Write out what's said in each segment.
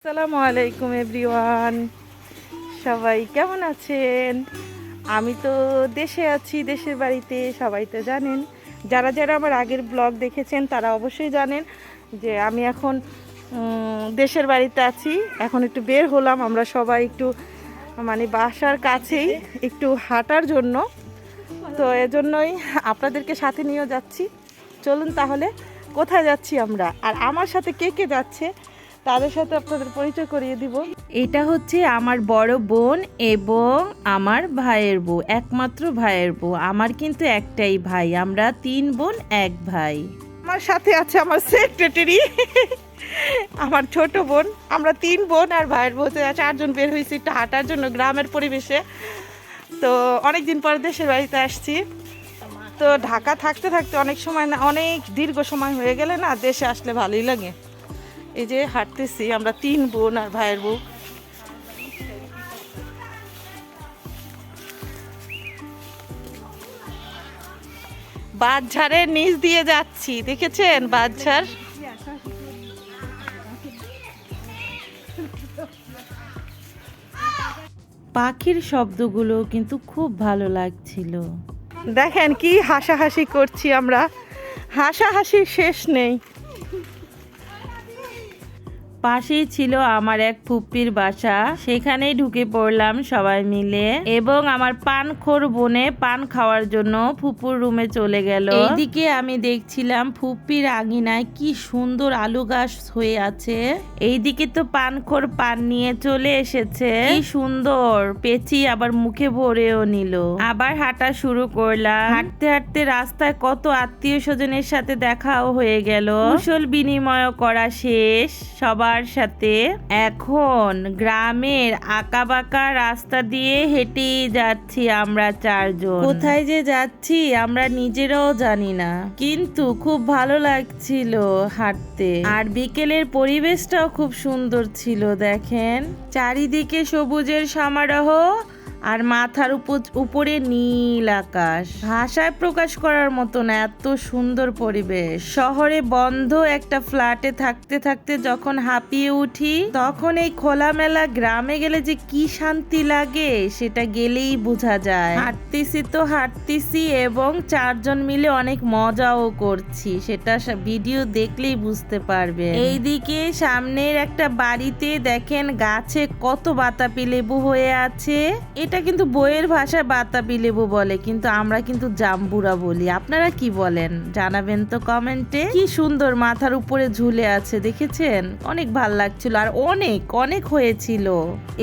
আসসালামু আলাইকুম এভরিওয়ান, সবাই কেমন আছেন? আমি তো দেশে আছি, দেশের বাড়িতে। সবাই তো জানেন, যারা যারা আমার আগের ব্লগ দেখেছেন তারা অবশ্যই জানেন যে আমি এখন দেশের বাড়িতে আছি। এখন একটু বের হলাম আমরা সবাই, একটু মানে বাসার কাছেই একটু হাঁটার জন্য। তো এজন্যই আপনাদেরকে সাথে নিয়ে যাচ্ছি। চলুন তাহলে কোথায় যাচ্ছি আমরা, আর আমার সাথে কে কে যাচ্ছে তাদের সাথে আপনাদের পরিচয় করিয়ে দিব। এটা হচ্ছে আমার বড় বোন এবং আমার ভাইয়ের বউ, একমাত্র ভাইয়ের বউ। আমার কিন্তু একটাই ভাই, আমরা 3 বোন 1 ভাই। আমার সাথে আছে আমার সেক্রেটারি, আমার ছোট বোন। আমরা 3 বোন আর ভাইয়ের বউ 4 জন বের হয়েছি একটু হাঁটার জন্য গ্রামের পরিবেশে। তো অনেকদিন পরে দেশের বাড়িতে আসছি। তো ঢাকা থাকতে থাকতে অনেক সময় না, অনেক দীর্ঘ সময় হয়ে গেলে না দেশে আসলে ভালোই লাগে। এই যে হাঁটতেছি আমরা 3 বোন আর ভাইয়ের বউ। বাঁশঝাড়ের নিচ দিয়ে যাচ্ছি, দেখেছেন বাঁশঝাড়? পাখির শব্দগুলো কিন্তু খুব ভালো লাগছিল। দেখেন কি হাসাহাসি করছি আমরা, হাসাহাসির শেষ নেই। পাশেই ছিল আমার এক ফুপ্পির বাসা, সেখানেই ঢুকে পড়লাম সবাই মিলে। এবং আমার পানখোর বোনে পান খাওয়ার জন্য ফুপুর রুমে চলে গেল। এইদিকে আমি দেখছিলাম ফুপ্পির আঙিনায় কি সুন্দর আলু গাছ হয়ে আছে। এইদিকে তো পানখোর পান নিয়ে চলে এসেছে, কি সুন্দর পেঁচি আবার মুখে ভরেও নিল। আবার হাঁটা শুরু করলাম। হাঁটতে হাঁটতে রাস্তায় কত আত্মীয় স্বজনের সাথে দেখাও হয়ে গেল, কুশল বিনিময় করা শেষ সবার সাথে। এখন গ্রামের আঁকাবাঁকা রাস্তা দিয়ে হেঁটে যাচ্ছি আমরা 4 জন। কোথায় যে যাচ্ছি আমরা নিজেরাও জানি না, কিন্তু খুব ভালো লাগছিল হাঁটতে। আর বিকেলের পরিবেশটাও খুব সুন্দর ছিল। দেখেন চারিদিকে সবুজের সমারোহ আর মাথার উপরে নীল আকাশ। ভাষায় প্রকাশ করার মতো না, এত সুন্দর পরিবেশ। শহরে বন্ধ একটা ফ্ল্যাটে থাকতে থাকতে যখন হাঁপিয়ে উঠি, তখন এই খোলামেলা গ্রামে গেলে যে কি শান্তি লাগে সেটা গেলেই বোঝা যায়। হাঁটতেছি এবং 4 জন মিলে অনেক মজাও করছি, সেটা ভিডিও দেখলেই বুঝতে পারবে। এইদিকে সামনের একটা বাড়িতে দেখেন গাছে কত বাতাবি লেবু হয়ে আছে। এটা কিন্তু বইয়ের ভাষায় বাতাবি লেবু বলে, কিন্তু আমরা কিন্তু জাম্বুরা বলি। আপনারা কি বলেন জানাবেন তো কমেন্টে। কি সুন্দর মাথার উপরে ঝুলে আছে, দেখেছেন? অনেক ভাল লাগছিল আর অনেক অনেক হয়েছিল।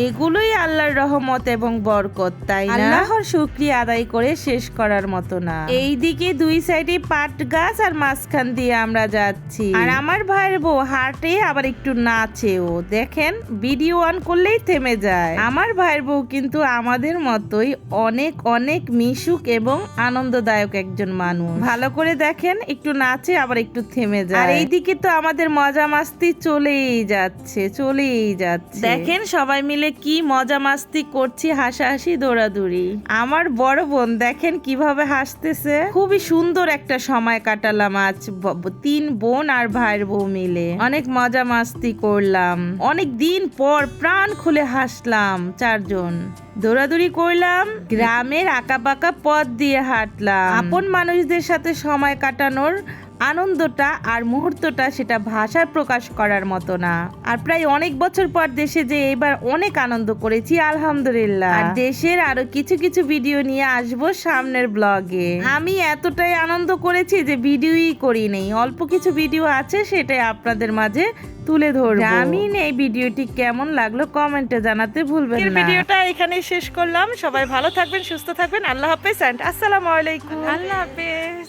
এগুলোই আল্লাহর রহমত এবং বরকত, তাই না? আল্লাহর শুকরিয়া আদায় করে শেষ করার মতো না। এইদিকে 2 সাইডে পাট গাছ আর মাঝখান দিয়ে আমরা যাচ্ছি। আর আমার ভাইয়ের বউ হাঁটে আবার একটু নাচেও। দেখেন ভিডিও অন করলেই থেমে যায়। আমার ভাইয়ের বউ কিন্তু আমাদের মতোই অনেক অনেক মিশুক এবং আনন্দদায়ক একজন মানুষ। ভালো করে দেখেন, একটু নাচে আবার একটু থেমে যায়। আর এইদিকে তো আমাদের মজা মাস্তি চলেই যাচ্ছে। দেখেন সবাই মিলে কি মজা মাস্তি করছি, হাসাহাসি দৌড়াদৌড়ি। আমার বড় বোন দেখেন কিভাবে হাসতেছে। খুবই সুন্দর একটা সময় কাটালাম আজ 3 বোন আর ভাইয়ের বউ মিলে। অনেক মজা মাস্তি করলাম, অনেক দিন পর প্রাণ খুলে হাসলাম। 4 জন দৌড়াদৌড়ি করলাম, গ্রামের আঁকাবাঁকা পথ দিয়ে হাঁটলাম। আপন মানুষদের সাথে সময় কাটানোর আনন্দটা আর মুহূর্তটা সেটা ভাষায় প্রকাশ করার মতো না। আর প্রায় অনেক বছর পর দেশে যে এবার অনেক আনন্দ করেছি আলহামদুলিল্লাহ। আর দেশের আরো কিছু কিছু ভিডিও নিয়ে আসবো সামনের ব্লগে। আমি এতটাই আনন্দ করেছি যে ভিডিওই করি নেই, অল্প কিছু ভিডিও আছে সেটাই আপনাদের মাঝে তুলে ধরবো। আমি এই ভিডিওটি কেমন লাগলো কমেন্টে জানাতে ভুলবেন না। ভিডিওটা এখানেই শেষ করলাম। সবাই ভালো থাকবেন, সুস্থ থাকবেন। আল্লাহ হাফেজ এন্ড আসসালামু আলাইকুম। আল্লাহ হাফেজ।